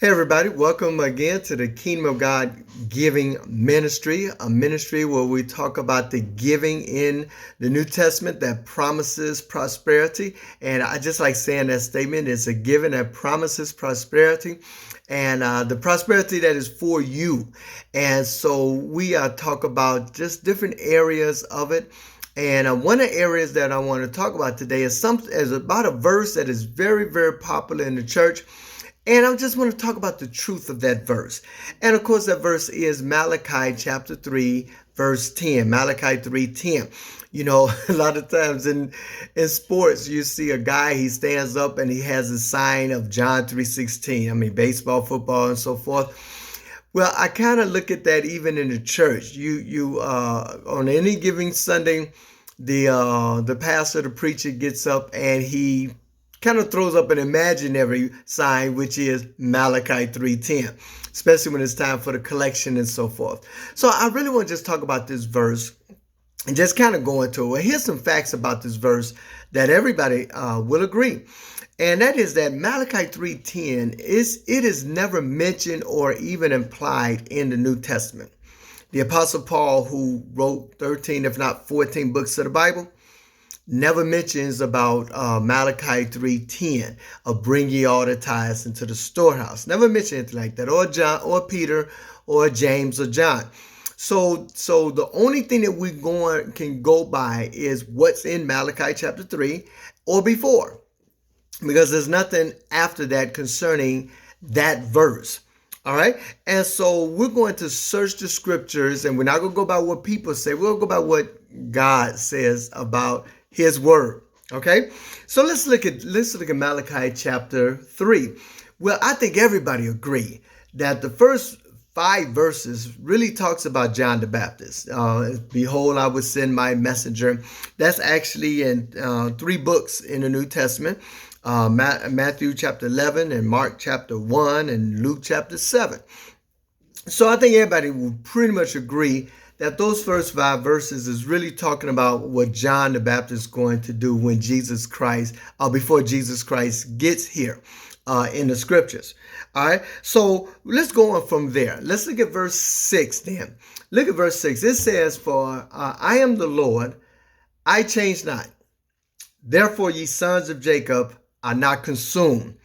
Hey, everybody, welcome again to the Kingdom of God Giving Ministry, a ministry where we talk about the giving in the New Testament that promises prosperity. And I just like saying that statement. It's a giving that promises prosperity and the prosperity that is for you. And so we talk about just different areas of it. And one of the areas that I want to talk about today is about a verse that is very, very popular in the church. And I just want to talk about the truth of that verse. And of course, that verse is Malachi chapter 3, verse 10. Malachi 3:10. You know, a lot of times in sports, you see a guy, he stands up and he has a sign of John 3:16. I mean, baseball, football, and so forth. Well, I kind of look at that even in the church. You on any given Sunday, the pastor, the preacher gets up and he kind of throws up an imaginary sign, which is Malachi 3:10, especially when it's time for the collection and so forth. So I really want to just talk about this verse and just kind of go into it. Well, here's some facts about this verse that everybody will agree. And that is that Malachi 3:10 is never mentioned or even implied in the New Testament. The Apostle Paul, who wrote 13, if not 14 books of the Bible, never mentions about Malachi 3:10 of bring ye all the tithes into the storehouse. Never mention anything like that, or John, or Peter, or James, or John. So the only thing that we can go by is what's in Malachi chapter 3 or before, because there's nothing after that concerning that verse. All right. And so we're going to search the scriptures, and we're not going to go by what people say. We'll go by what God says about his word. Okay. So let's look at Malachi chapter 3. Well, I think everybody agree that the first 5 verses really talks about John the Baptist. Behold, I will send my messenger. That's actually in 3 books in the New Testament. Matthew chapter 11 and Mark chapter 1 and Luke chapter 7. So I think everybody will pretty much agree that those first 5 verses is really talking about what John the Baptist is going to do when Jesus Christ, before Jesus Christ gets here in the scriptures. All right. So let's go on from there. Let's look at verse 6 then. Look at verse 6. It says, for I am the Lord, I change not. Therefore, ye sons of Jacob are not consumed.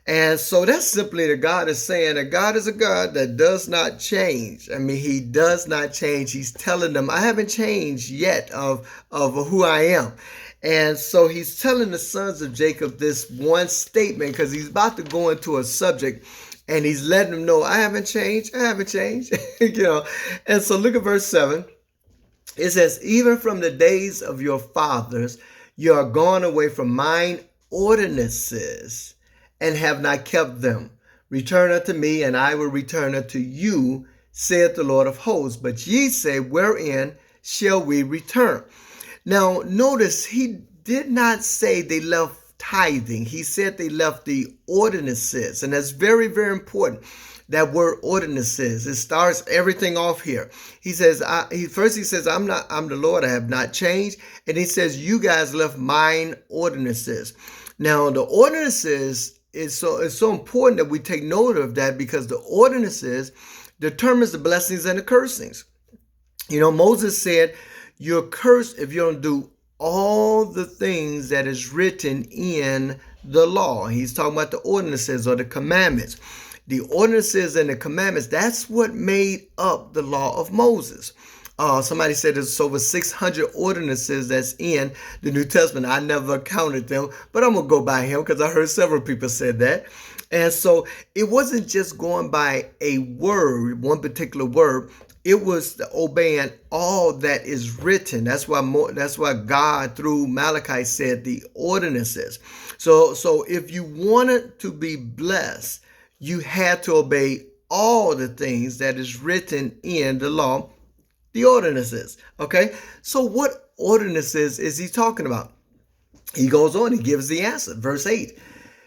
And so that's simply that God is saying that God is a God that does not change. I mean, he does not change. He's telling them, I haven't changed yet of who I am. And so he's telling the sons of Jacob this one statement because he's about to go into a subject and he's letting them know, I haven't changed. I haven't changed. And so look at verse 7. It says, even from the days of your fathers, you are gone away from mine ordinances and have not kept them. Return unto me, and I will return unto you, saith the Lord of hosts. But ye say, wherein shall we return? Now, notice he did not say they left tithing. He said they left the ordinances. And that's very, very important. That word ordinances, it starts everything off here. He says, first he says, I'm the Lord, I have not changed. And he says, you guys left mine ordinances. Now, the ordinances it's so important that we take note of that, because the ordinances determines the blessings and the cursings. You know, Moses said, you're cursed if you don't do all the things that is written in the law. He's talking about the ordinances or the commandments. The ordinances and the commandments, that's what made up the law of Moses. Somebody said there's over 600 ordinances that's in the New Testament. I never counted them, but I'm going to go by him because I heard several people said that. And so it wasn't just going by a word, one particular word. It was obeying all that is written. That's why God through Malachi said the ordinances. So if you wanted to be blessed, you had to obey all the things that is written in the law, the ordinances. Okay, so what ordinances is he talking about? He goes on, he gives the answer. Verse 8,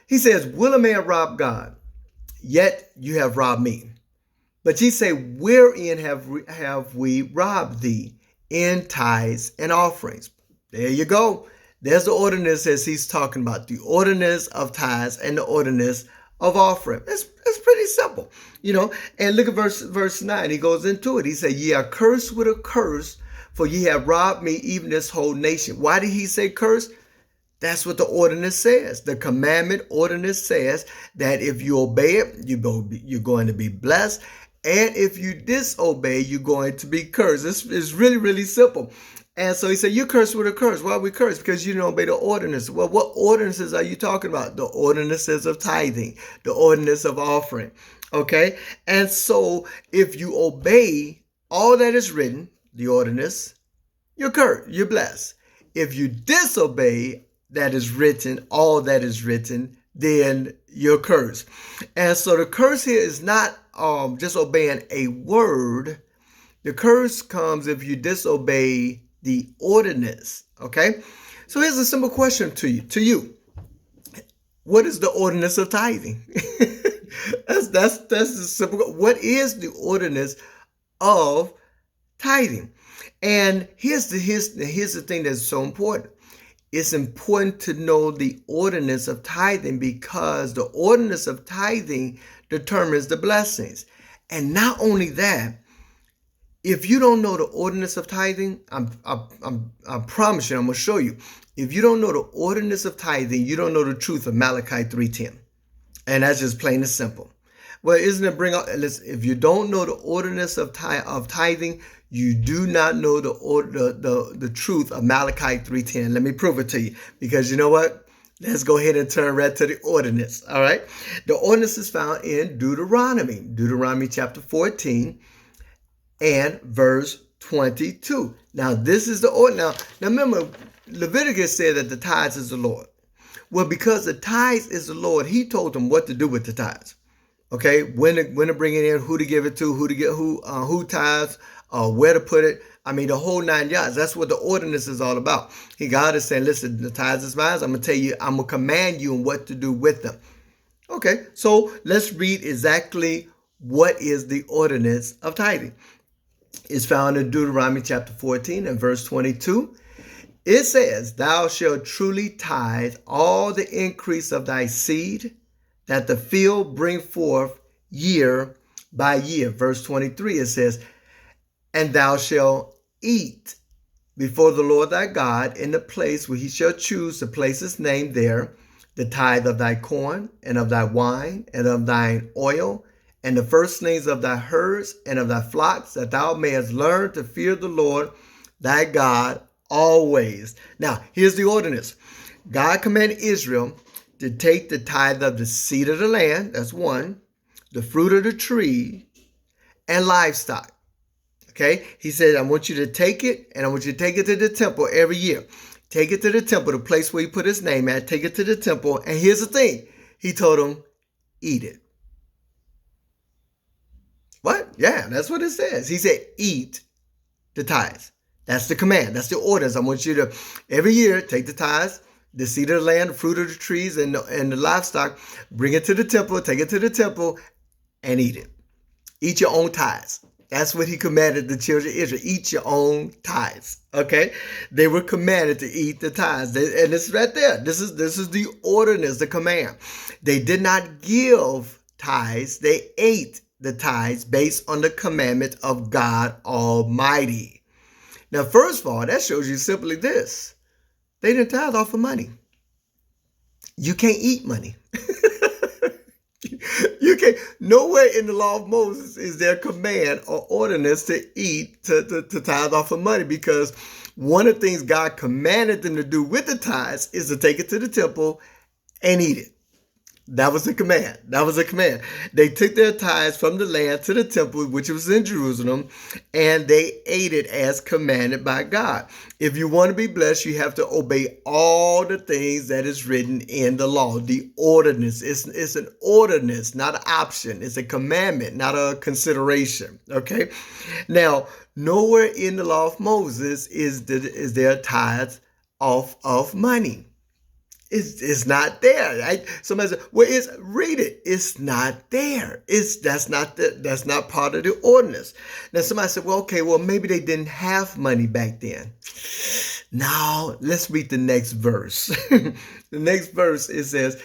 he says, will a man rob God? Yet you have robbed me. But ye say, wherein have we robbed thee? In tithes and offerings. There you go. There's the ordinances he's talking about. The ordinance of tithes and the ordinance of offering. It's pretty simple, And look at verse 9. He goes into it. He said, ye are cursed with a curse, for ye have robbed me, even this whole nation. Why did he say curse? That's what the ordinance says. The commandment ordinance says that if you obey it, you're going to be blessed. And if you disobey, you're going to be cursed. This is really, really simple. And so he said, you're cursed with a curse. Why are we cursed? Because you don't obey the ordinance. Well, what ordinances are you talking about? The ordinances of tithing, the ordinance of offering. Okay? And so if you obey all that is written, the ordinance, you're cursed, you're blessed. If you disobey that is written, all that is written, then you're cursed. And so the curse here is not just obeying a word. The curse comes if you disobey the ordinance. Okay? So here's a simple question to you. What is the ordinance of tithing? that's the simple. What is the ordinance of tithing? And here's the thing that's so important. It's important to know the ordinance of tithing, because the ordinance of tithing determines the blessings. And not only that, if you don't know the ordinance of tithing, I promise you, I'm going to show you. If you don't know the ordinance of tithing, you don't know the truth of Malachi 3:10. And that's just plain and simple. Well, isn't it listen, if you don't know the ordinance of tithing, you do not know the truth of Malachi 3:10. Let me prove it to you, because you know what? Let's go ahead and turn right to the ordinance. All right. The ordinance is found in Deuteronomy chapter 14 and verse 22. Now, this is the ordinance. Now remember, Leviticus said that the tithes is the Lord. Well, because the tithes is the Lord, he told them what to do with the tithes. Okay, when to bring it in, who to give it to, who tithes, where to put it. I mean, the whole 9 yards. That's what the ordinance is all about. God is saying, listen, the tithes is mine. I'm going to tell you, I'm going to command you on what to do with them. Okay, so let's read exactly what is the ordinance of tithing. It's found in Deuteronomy chapter 14 and verse 22. It says, thou shalt truly tithe all the increase of thy seed, that the field bring forth year by year. Verse 23, it says, and thou shalt eat before the Lord thy God in the place where he shall choose to place his name there, the tithe of thy corn and of thy wine and of thine oil, and the firstlings of thy herds and of thy flocks, that thou mayest learn to fear the Lord thy God always. Now, here's the ordinance. God commanded Israel to take the tithe of the seed of the land, that's one, the fruit of the tree, and livestock. Okay? He said, I want you to take it, and I want you to take it to the temple every year. Take it to the temple, the place where he put his name at. Take it to the temple, and here's the thing. He told them, eat it. What? Yeah, that's what it says. He said, eat the tithes. That's the command. That's the orders. I want you to, every year, take the tithes, the seed of the land, the fruit of the trees, and the livestock, bring it to the temple, take it to the temple, and eat it. Eat your own tithes. That's what he commanded the children of Israel. Eat your own tithes. Okay? They were commanded to eat the tithes. And it's right there. This is the ordinance, the command. They did not give tithes. They ate the tithes based on the commandment of God Almighty. Now, first of all, that shows you simply this. They didn't tithe off of money. You can't eat money. You can't. Nowhere in the law of Moses is there a command or ordinance to eat, to tithe off of money, because one of the things God commanded them to do with the tithes is to take it to the temple and eat it. That was the command. That was the command. They took their tithes from the land to the temple, which was in Jerusalem, and they ate it as commanded by God. If you want to be blessed, you have to obey all the things that is written in the law. The ordinance. It's an ordinance, not an option. It's a commandment, not a consideration. Okay? Now, nowhere in the law of Moses is there tithes of money. It's not there, right? Somebody said, well, read it. It's not there. That's not part of the ordinance. Now somebody said, well, okay, well, maybe they didn't have money back then. Now let's read the next verse. The next verse, it says,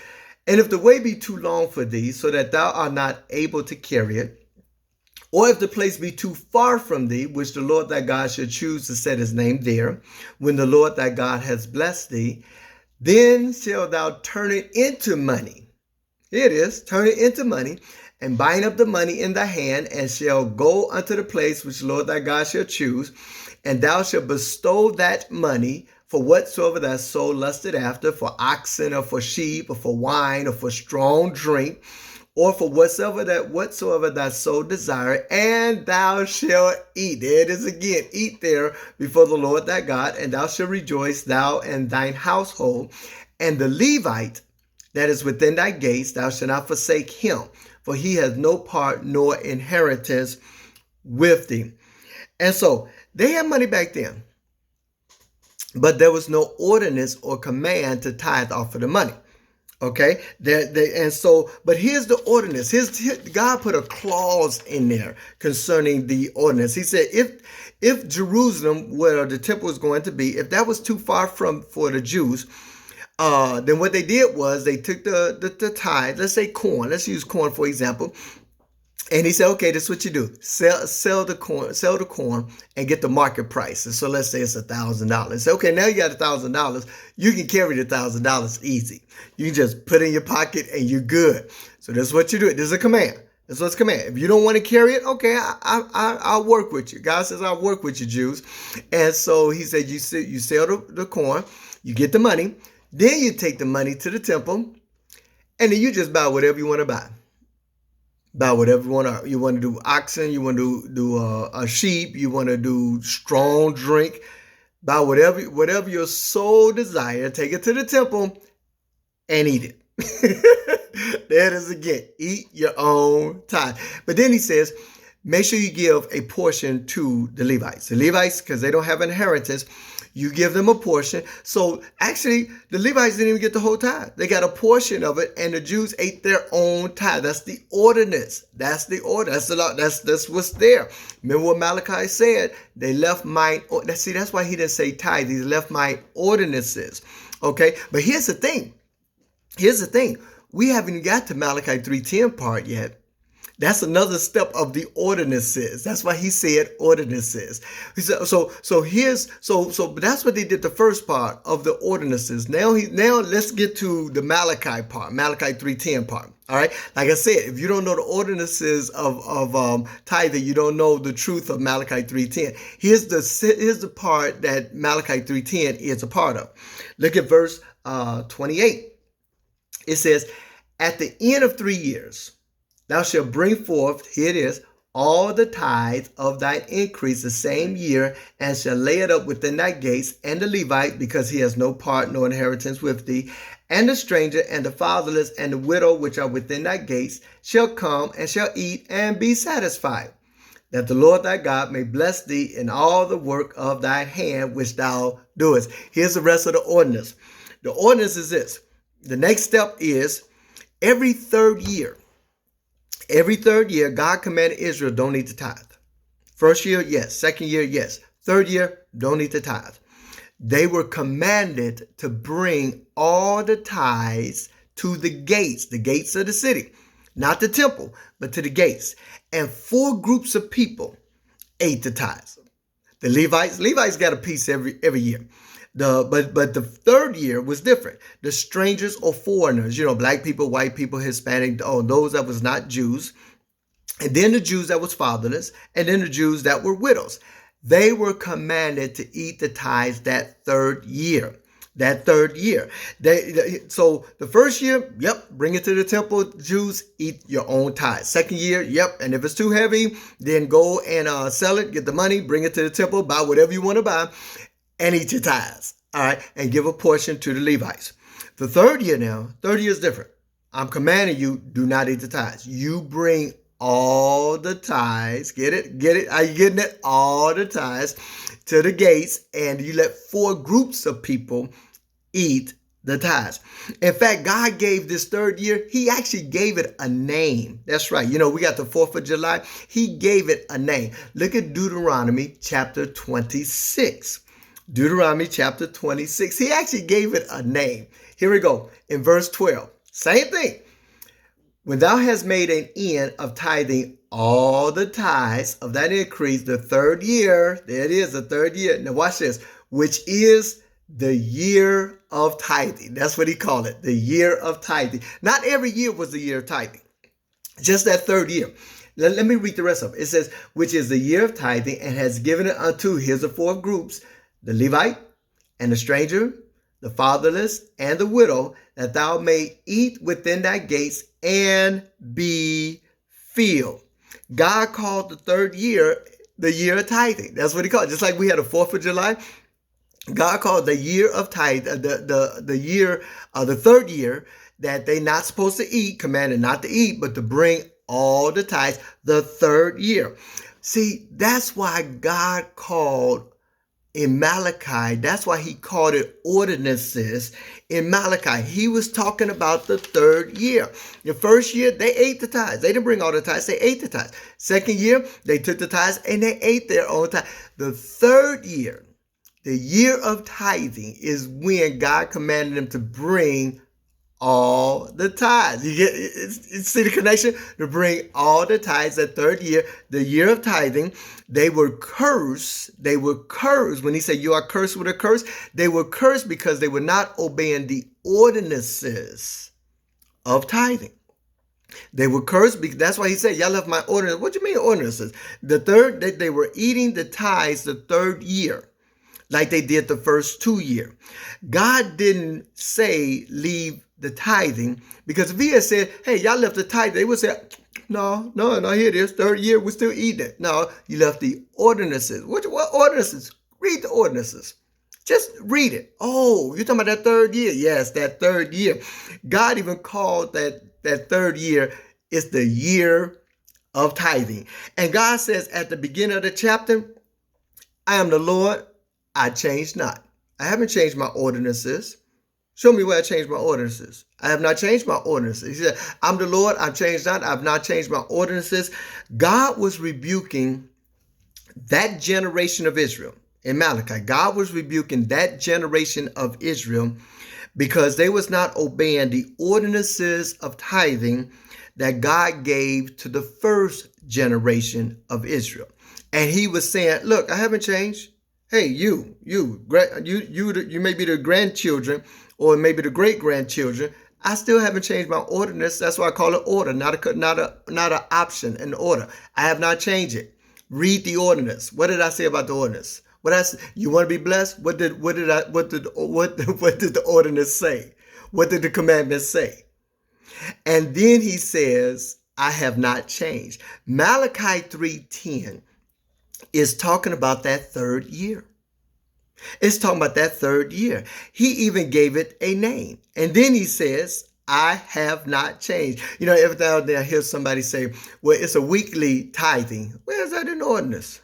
And if the way be too long for thee, so that thou art not able to carry it, or if the place be too far from thee, which the Lord thy God should choose to set his name there, when the Lord thy God has blessed thee, then shalt thou turn it into money. Here it is, turn it into money, and bind up the money in thy hand, and shall go unto the place which the Lord thy God shall choose, and thou shalt bestow that money for whatsoever thy soul lusted after, for oxen, or for sheep, or for wine, or for strong drink, or for whatsoever thy soul desire, and thou shalt eat. There it is again, eat there before the Lord thy God, and thou shalt rejoice, thou and thine household. And the Levite that is within thy gates, thou shalt not forsake him, for he has no part nor inheritance with thee. And so they had money back then, but there was no ordinance or command to tithe off of the money. Okay, but here's the ordinance. God put a clause in there concerning the ordinance. He said, if Jerusalem, where the temple was going to be, if that was too far for the Jews, then what they did was they took the tithe. Let's say corn. Let's use corn for example. And he said, okay, this is what you do. Sell the corn and get the market price. And so let's say it's $1,000. So, okay, now you got $1,000. You can carry the $1,000 easy. You can just put it in your pocket and you're good. So this is what you do. This is a command. This is what's a command. If you don't want to carry it, okay, I'll work with you. God says, I'll work with you, Jews. And so he said, you sell the corn, you get the money, then you take the money to the temple, and then you just buy whatever you want to buy. Buy whatever you want to. You want to do oxen, you want to do a sheep, you want to do strong drink. Buy whatever your soul desire. Take it to the temple and eat it. There it is again. Eat your own tithe. But then he says, make sure you give a portion to the Levites. The Levites, because they don't have inheritance, you give them a portion. So actually, the Levites didn't even get the whole tithe. They got a portion of it, and the Jews ate their own tithe. That's the ordinance. That's the order. That's the law. That's what's there. Remember what Malachi said? They left mine. See, that's why he didn't say tithe. He left my ordinances. Okay, but here's the thing. We haven't got to Malachi 3:10 part yet. That's another step of the ordinances. That's why he said ordinances. He said, so that's what they did the first part of the ordinances. Now let's get to the Malachi part, Malachi 3:10 part. All right. Like I said, if you don't know the ordinances of tithing, you don't know the truth of Malachi 3:10. Here's the part that Malachi 3:10 is a part of. Look at verse 28. It says, at the end of 3 years, thou shalt bring forth, here it is, all the tithes of thy increase the same year, and shall lay it up within thy gates, and the Levite, because he has no part nor inheritance with thee, and the stranger, and the fatherless, and the widow, which are within thy gates, shall come and shall eat and be satisfied, that the Lord thy God may bless thee in all the work of thy hand which thou doest. Here's the rest of the ordinance. The ordinance is this. The next step is every third year, God commanded Israel, don't eat the tithe. First year, yes. Second year, yes. Third year, don't eat the tithe. They were commanded to bring all the tithes to the gates of the city, not the temple, but to the gates. And 4 groups of people ate the tithes. The Levites got a piece every year. But the third year was different. The strangers or foreigners, black people, white people, Hispanic, those that was not Jews, and then the Jews that was fatherless, and then the Jews that were widows. They were commanded to eat the tithes that third year. So the first year, bring it to the temple. Jews, eat your own tithes. Second year, and if it's too heavy, then go and sell it, get the money, bring it to the temple, buy whatever you want to buy, and eat your tithes, all right, and give a portion to the Levites. The third year is different. I'm commanding you, do not eat the tithes. You bring all the tithes, get it? Are you getting it? All the tithes to the gates, and you let 4 groups of people eat the tithes. In fact, God gave this third year, he actually gave it a name. That's right. We got the 4th of July. He gave it a name. Look at Deuteronomy chapter 26. Deuteronomy chapter 26. He actually gave it a name. Here we go. In verse 12. Same thing. When thou hast made an end of tithing all the tithes of that increase, the third year, there it is, the third year. Now watch this, which is the year of tithing. That's what he called it, the year of tithing. Not every year was the year of tithing, just that third year. Let me read the rest of it. It says, which is the year of tithing, and has given it unto, here's the four groups, the Levite and the stranger, the fatherless, and the widow, that thou may eat within thy gates and be filled. God called the third year the year of tithing. That's what he called it. Just like we had a 4th of July, God called the year of tithe, the third year, that they not supposed to eat, commanded not to eat, but to bring all the tithes, the third year. See, that's why God called in Malachi, that's why he called it ordinances in Malachi. He was talking about the third year. The first year, they ate the tithes. They didn't bring all the tithes, they ate the tithes. Second year, they took the tithes and they ate their own tithes. The third year, the year of tithing, is when God commanded them to bring all the tithes. You see the connection? To bring all the tithes that third year, the year of tithing. They were cursed. They were cursed. When he said you are cursed with a curse, they were cursed because they were not obeying the ordinances of tithing. They were cursed because that's why he said, y'all left my ordinances. What do you mean ordinances? The third, they were eating the tithes the third year, like they did the first 2 years. God didn't say leave the tithing, because if he had said, hey, y'all left the tithe, they would say, no, here it is, third year, we're still eating it. No, you left the ordinances. What ordinances? Read the ordinances. Just read it. Oh, you're talking about that third year? Yes, that third year. God even called that third year is the year of tithing. And God says at the beginning of the chapter, I am the Lord, I change not. I haven't changed my ordinances. Show me where I changed my ordinances. I have not changed my ordinances. He said, I'm the Lord, I've changed not. I've not changed my ordinances. God was rebuking that generation of Israel in Malachi. God was rebuking that generation of Israel because they was not obeying the ordinances of tithing that God gave to the first generation of Israel. And he was saying, look, I haven't changed. Hey, you may be the grandchildren or maybe the great-grandchildren. I still haven't changed my ordinance. That's why I call it order, not an option, an order. I have not changed it. Read the ordinance. What did I say about the ordinance? You want to be blessed? What did the ordinance say? What did the commandments say? And then he says, I have not changed. Malachi 3:10 is talking about that third year. It's talking about that third year. He even gave it a name. And then he says, I have not changed. You know, every now and then I hear somebody say, well, it's a weekly tithing. Where's that in the ordinance?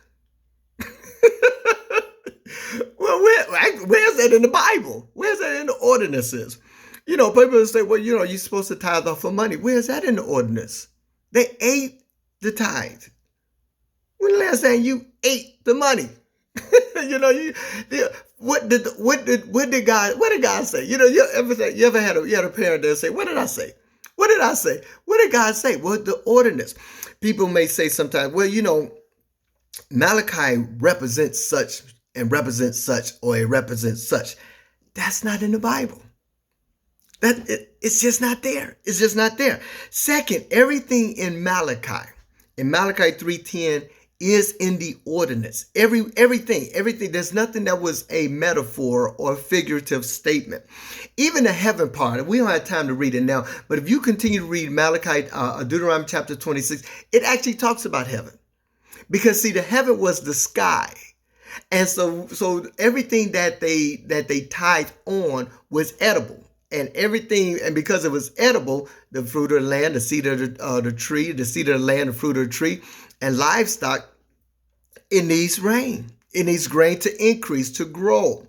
Well, where's that in the Bible? Where's that in the ordinances? You know, people say, well, you know, you're supposed to tithe off of money. Where's that in the ordinance? They ate the tithe. When the last time you ate the money? You know, what did God say? You know, you ever had a parent that say, what did I say? What did I say? What did God say? Well, the ordinance. People may say sometimes, well, you know, Malachi represents such and represents such, or it represents such. That's not in the Bible. It's just not there. It's just not there. Second, everything in Malachi 3:10 is in the ordinance. Everything. There's nothing that was a metaphor or figurative statement. Even the heaven part, we don't have time to read it now, but if you continue to read Malachi, Deuteronomy chapter 26, it actually talks about heaven. Because see, the heaven was the sky. And so everything that they tithe on was edible. And everything, and because it was edible, the fruit of the land, the seed of the tree, the seed of the land, the fruit of the tree, and livestock, it needs rain. It needs grain to increase, to grow.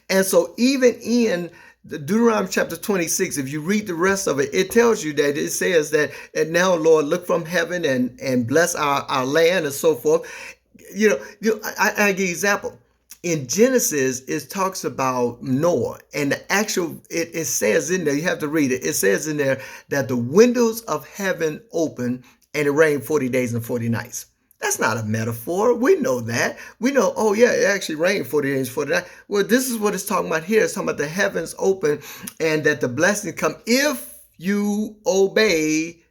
And so even in the Deuteronomy chapter 26, if you read the rest of it, it tells you that it says that, and now, Lord, look from heaven and bless our land and so forth. I give you an example. in Genesis, it talks about Noah, and the actual, it says in there, you have to read it. It says in there that the windows of heaven opened and it rained 40 days and 40 nights. That's not a metaphor. We know that. We know, oh yeah, it actually rained 40 days, 40 nights. Well, this is what it's talking about here. It's talking about the heavens open and that the blessings come if you obey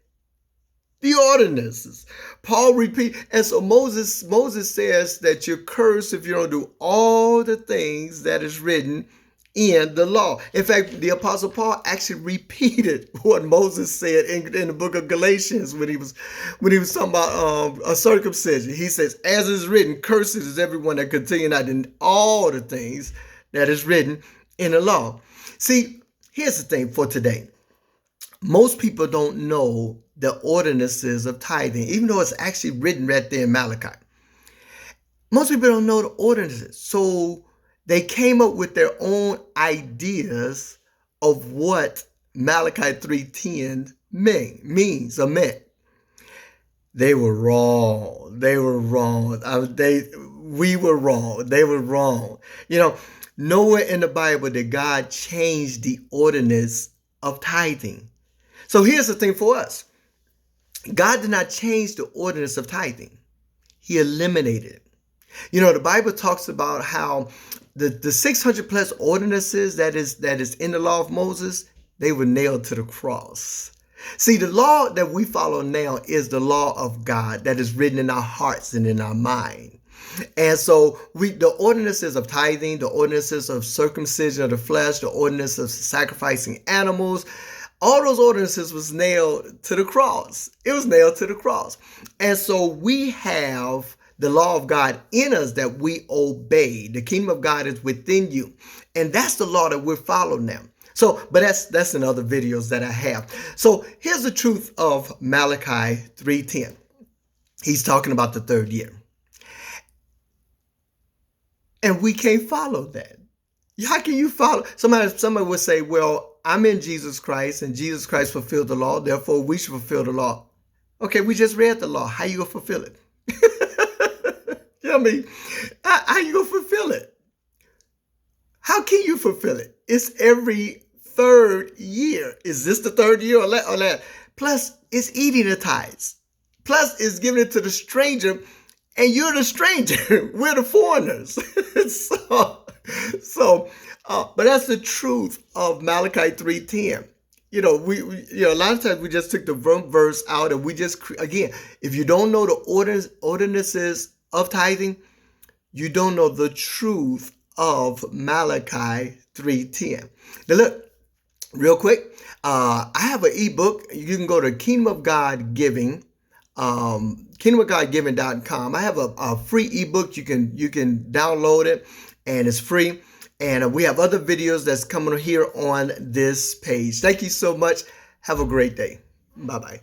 the ordinances. Paul repeat, and so Moses says that you're cursed if you don't do all the things that is written in the law. In fact, the Apostle Paul actually repeated what Moses said in the book of Galatians when he was talking about a circumcision. He says, as is written, cursed is everyone that continue not in all the things that is written in the law. See, here's the thing for today. Most people don't know the ordinances of tithing, even though it's actually written right there in Malachi. Most people don't know the ordinances. So they came up with their own ideas of what Malachi 3:10 means or meant. They were wrong. They were wrong. We were wrong. They were wrong. Nowhere in the Bible did God change the ordinance of tithing. So here's the thing for us. God did not change the ordinance of tithing. He eliminated it. The Bible talks about how the 600 plus ordinances that is in the law of Moses, they were nailed to the cross. See, the law that we follow now is the law of God that is written in our hearts and in our mind. And so the ordinances of tithing, the ordinances of circumcision of the flesh, the ordinance of sacrificing animals, all those ordinances was nailed to the cross. It was nailed to the cross. And so we have the law of God in us that we obey. The kingdom of God is within you. And that's the law that we're following now. So, but that's in other videos that I have. So here's the truth of Malachi 3:10. He's talking about the third year. And we can't follow that. How can you follow? Somebody would say, well, I'm in Jesus Christ and Jesus Christ fulfilled the law. Therefore, we should fulfill the law. Okay, we just read the law. How you going to fulfill it? You know what I mean? How you going to fulfill it? How can you fulfill it? It's every third year. Is this the third year or that? Plus, it's eating the tithes. Plus, it's giving it to the stranger. And you're the stranger. We're the foreigners. But that's the truth of Malachi 3:10. We a lot of times we just took the verse out and we just, again, if you don't know the ordinances of tithing, you don't know the truth of Malachi 3:10. Now look, real quick, I have an ebook. You can go to Kingdom of God Giving, kingdomofgodgiving.com. I have a free ebook. You can download it and it's free. And we have other videos that's coming here on this page. Thank you so much. Have a great day. Bye-bye.